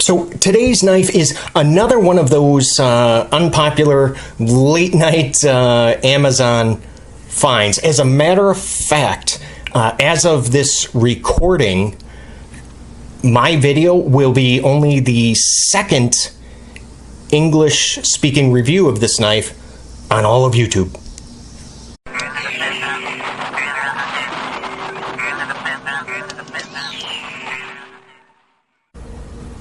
So today's knife is another one of those unpopular late night Amazon finds. As a matter of fact, as of this recording, my video will be only the second English speaking review of this knife on all of YouTube.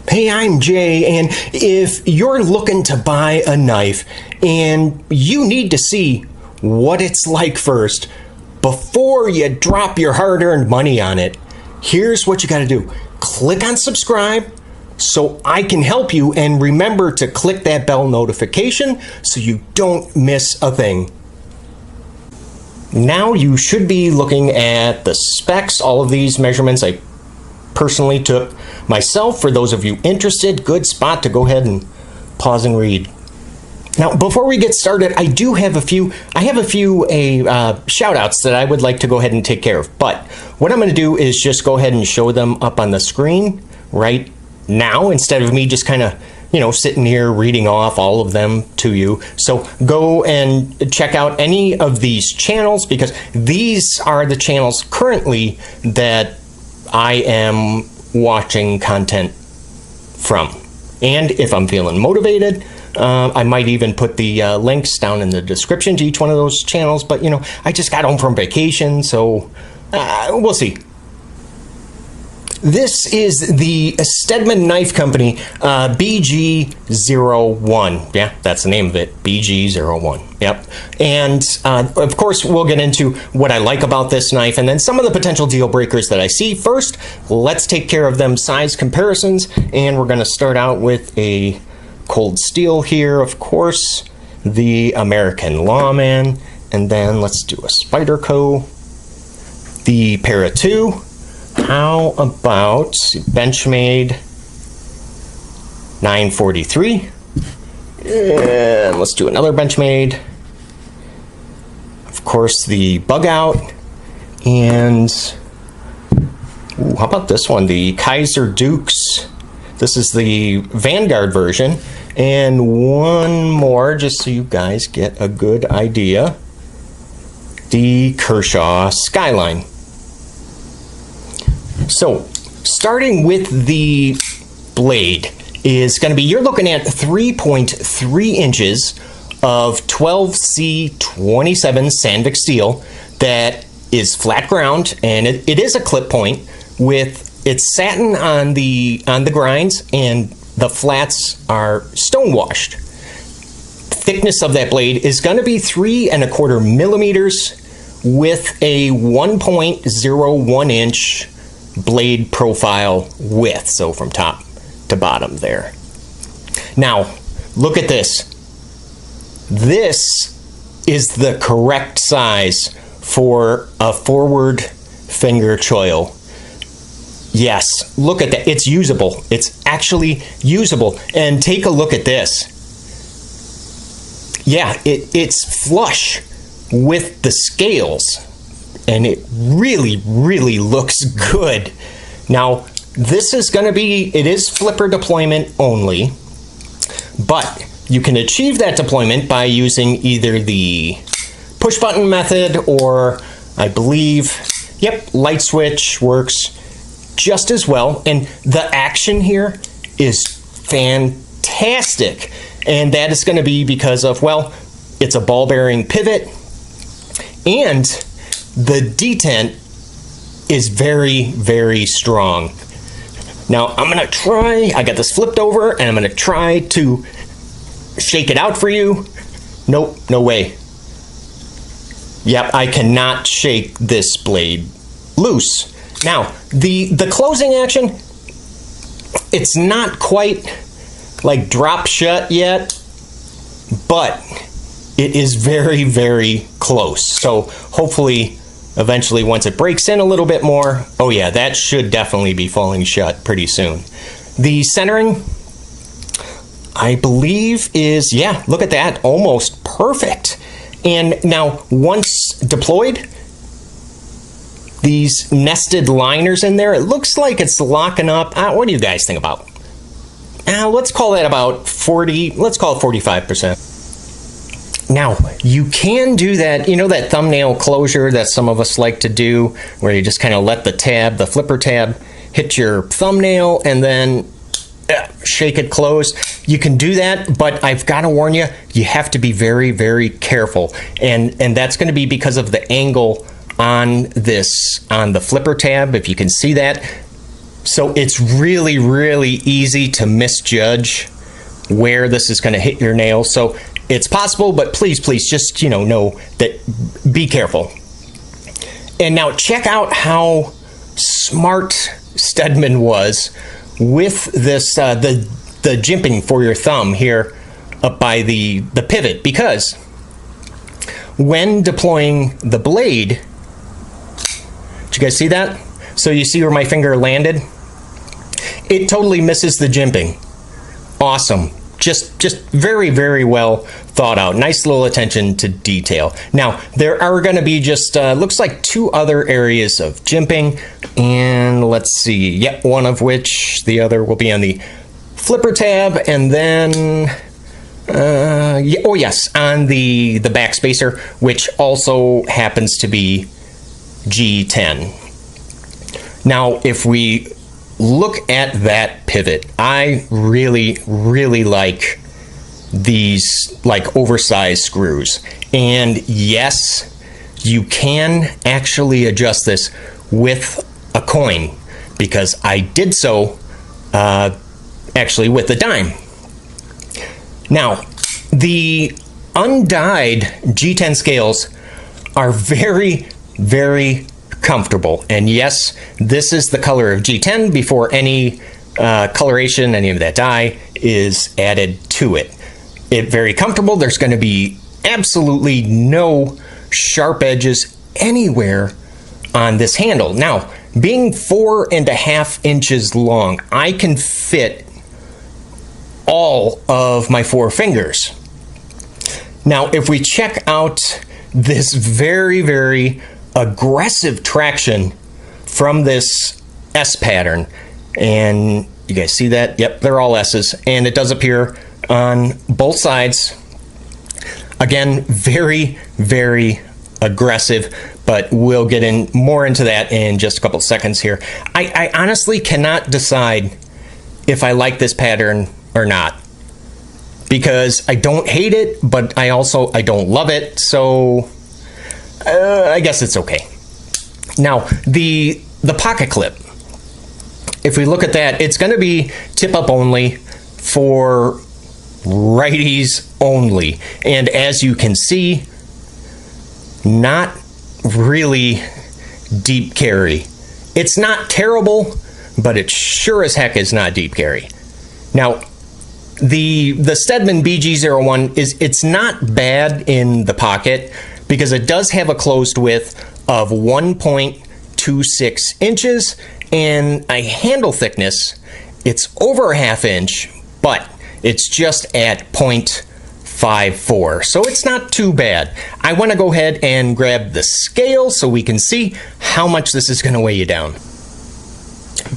Hey, I'm Jay, and if you're looking to buy a knife and you need to see what it's like first before you drop your hard-earned money on it, here's what you gotta do. Click on subscribe so I can help you, and remember to click that bell notification so you don't miss a thing. Now you should be looking at the specs. All of these measurements I personally took myself. For those of you interested, good spot to go ahead and pause and read. Now, before we get started, I have a few shout outs that I would like to go ahead and take care of. But what I'm going to do is just go ahead and show them up on the screen right now, instead of me just kind of, sitting here reading off all of them to you. So go and check out any of these channels, because these are the channels currently that I am watching content from. And if I'm feeling motivated, I might even put the links down in the description to each one of those channels. But I just got home from vacation, so we'll see. This is the Stedemon Knife Company BG01. Yeah, that's the name of it, BG01. Yep. And of course, we'll get into what I like about this knife and then some of the potential deal breakers that I see. First, let's take care of them size comparisons, and we're going to start out with a cold steel here, of course, the American Lawman, and then let's do a Spyderco, the Para 2. How about Benchmade 943? And let's do another Benchmade. Of course, the Bug Out. And how about this one? The Kaiser Dukes. This is the Vanguard version. And one more, just so you guys get a good idea. The Kershaw Skyline. So, starting with the blade is going to be, you're looking at 3.3 inches of 12C27 Sandvik steel that is flat ground, and it is a clip point with it's satin on the grinds, and the flats are stone washed. Thickness of that blade is going to be 3¼ millimeters with a 1.01 inch blade profile width, so from top to bottom there. Now, look at this. This is the correct size for a forward finger choil. Yes, look at that. It's usable. It's actually usable. And take a look at this. Yeah, it's flush with the scales, and it really, really looks good. Now, this is going to be, it is flipper deployment only, but you can achieve that deployment by using either the push button method or, I believe, yep, light switch works just as well. And the action here is fantastic. And that is going to be because of, well, it's a ball bearing pivot, and the detent is very, very strong. Now I'm gonna try, I got this flipped over, and I'm gonna try to shake it out for you. Nope, no way. Yep, I cannot shake this blade loose. Now, the closing action, it's not quite like drop shut yet, but it is very, very close. So hopefully, eventually, once it breaks in a little bit more, oh yeah, that should definitely be falling shut pretty soon. The centering, I believe is, yeah, look at that, almost perfect. And now, once deployed, these nested liners in there, it looks like it's locking up. What do you guys think about? let's call that about 40, let's call it 45%. Now, you can do that, you know, that thumbnail closure that some of us like to do, where you just kind of let the tab, the flipper tab, hit your thumbnail and then shake it closed. You can do that, but I've got to warn you, you have to be very, very careful. And that's going to be because of the angle on this, on the flipper tab, if you can see that. So it's really, really easy to misjudge where this is going to hit your nail. So it's possible, but please, please just, you know that, be careful. And now check out how smart Stedemon was with this, the jimping for your thumb here up by the pivot, because when deploying the blade, did you guys see that? So you see where my finger landed? It totally misses the jimping. Awesome. Just very, very well thought out. Nice little attention to detail. Now, there are going to be just, looks like 2 other areas of jimping. And let's see, yep, one of which, the other will be on the flipper tab. And then, oh yes, on the back spacer, which also happens to be G10. Now, if we look at that pivot, I really, really like these like oversized screws. And yes, you can actually adjust this with a coin, because I did so actually with a dime. Now, the undyed G10 scales are very, very comfortable. And yes, this is the color of G10 before any coloration, any of that dye is added to it. It's very comfortable. There's going to be absolutely no sharp edges anywhere on this handle. Now, being 4.5 inches long, I can fit all of my 4 fingers. Now, if we check out this very, very aggressive traction from this S pattern, and you guys see that? Yep, they're all S's, and it does appear on both sides. Again, very, very aggressive, but we'll get in more into that in just a couple seconds here. I honestly cannot decide if I like this pattern or not, because I don't hate it, but I don't love it, so I guess it's okay. Now, the pocket clip, if we look at that, it's going to be tip up only for righties only. And as you can see, not really deep carry. It's not terrible, but it sure as heck is not deep carry. Now, the Stedemon BG01 it's not bad in the pocket, because it does have a closed width of 1.26 inches and a handle thickness. It's over a 1/2 inch, but it's just at 0.54, so it's not too bad. I want to go ahead and grab the scale so we can see how much this is going to weigh you down.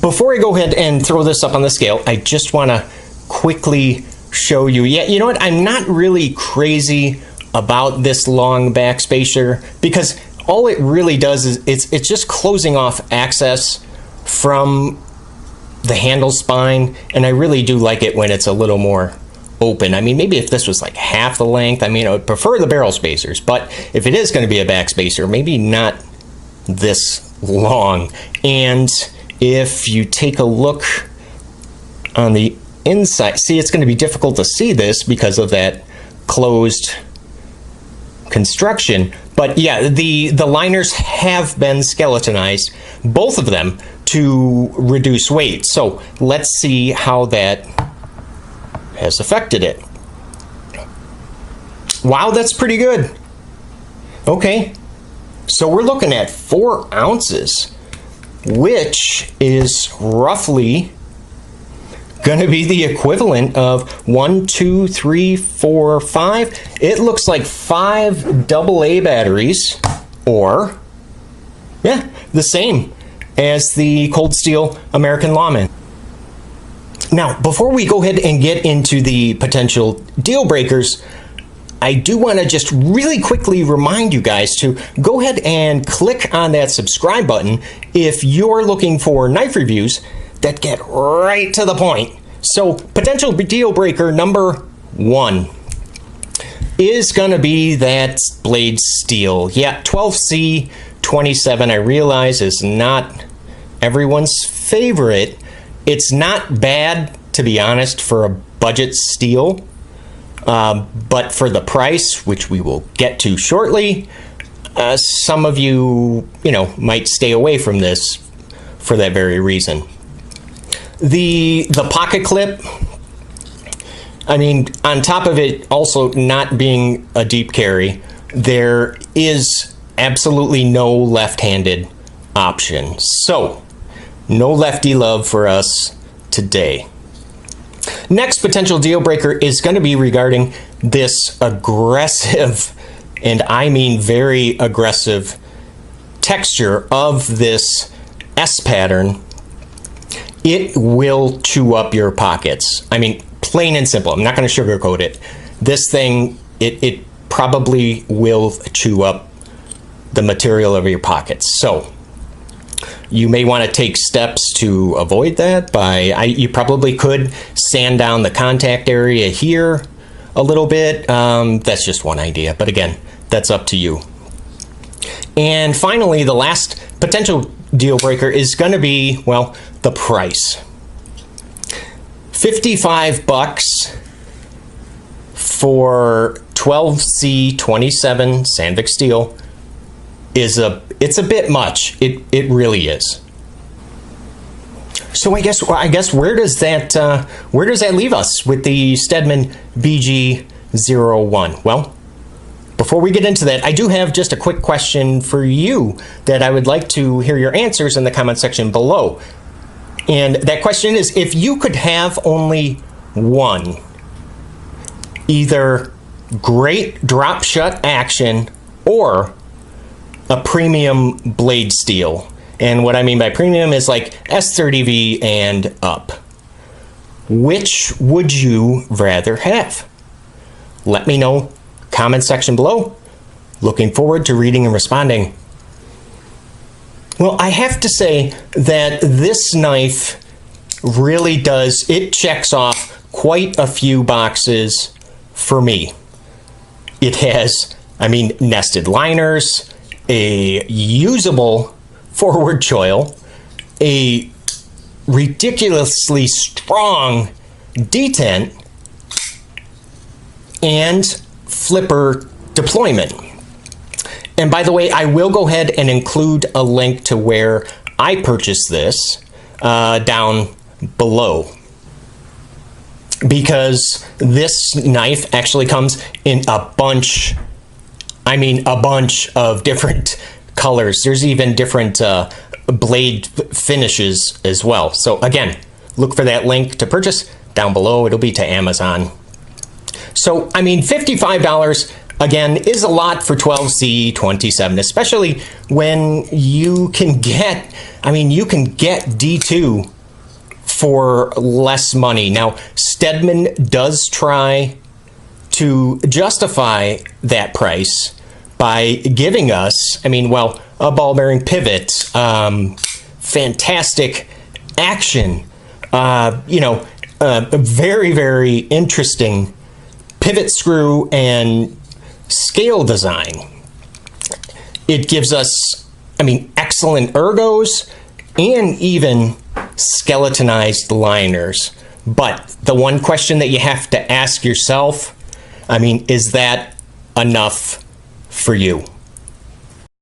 Before I go ahead and throw this up on the scale, I just want to quickly show you. Yeah, you know what? I'm not really crazy about this long back spacer, because all it really does is it's just closing off access from the handle spine, and I really do like it when it's a little more open. I mean, maybe if this was like half the length, I mean, I would prefer the barrel spacers, but if it is going to be a back spacer, maybe not this long. And if you take a look on the inside, see, it's going to be difficult to see this because of that closed construction, but yeah, the liners have been skeletonized, both of them, to reduce weight. So let's see how that has affected it. Wow, that's pretty good. Okay, so we're looking at 4 ounces, which is roughly going to be the equivalent of 1, 2, 3, 4, 5. It looks like 5 AA batteries, or yeah, the same as the cold steel American Lawman. Now, before we go ahead and get into the potential deal breakers, I do want to just really quickly remind you guys to go ahead and click on that subscribe button if you're looking for knife reviews that get right to the point. So, potential deal breaker number 1 is going to be that blade steel. Yeah, 12C27, I realize, is not everyone's favorite. It's not bad, to be honest, for a budget steel, but for the price, which we will get to shortly, some of you, might stay away from this for that very reason. The pocket clip, I mean, on top of it also not being a deep carry, there is absolutely no left-handed option. So, no lefty love for us today. Next potential deal breaker is going to be regarding this aggressive, and I mean very aggressive, texture of this S pattern. It will chew up your pockets. I mean, plain and simple. I'm not going to sugarcoat it. This thing, it probably will chew up the material of your pockets. So, you may want to take steps to avoid that you probably could sand down the contact area here a little bit. That's just one idea, but again, that's up to you. And finally, the last potential deal breaker is going to be, well, the price. $55 for 12C27 Sandvik steel is it's a bit much. It really is. So I guess where does that leave us with the Stedemon BG01? Well, before we get into that, I do have just a quick question for you that I would like to hear your answers in the comment section below. And that question is, if you could have only one, either great drop shut action or a premium blade steel. And what I mean by premium is like S30V and up. Which would you rather have? Let me know. Comment section below. Looking forward to reading and responding. Well, I have to say that this knife really does, it checks off quite a few boxes for me. It has, I mean, nested liners, a usable forward choil, a ridiculously strong detent, and flipper deployment. And by the way, I will go ahead and include a link to where I purchased this down below, because this knife actually comes in a bunch of different colors. There's even different blade finishes as well. So again, look for that link to purchase down below. It'll be to Amazon. So, I mean, $55, again, is a lot for 12C27, especially when you can get, you can get D2 for less money. Now, Stedemon does try to justify that price by giving us, a ball bearing pivot, fantastic action, a very, very interesting pivot screw and scale design. It gives us, excellent ergos and even skeletonized liners. But the one question that you have to ask yourself, is that enough for you?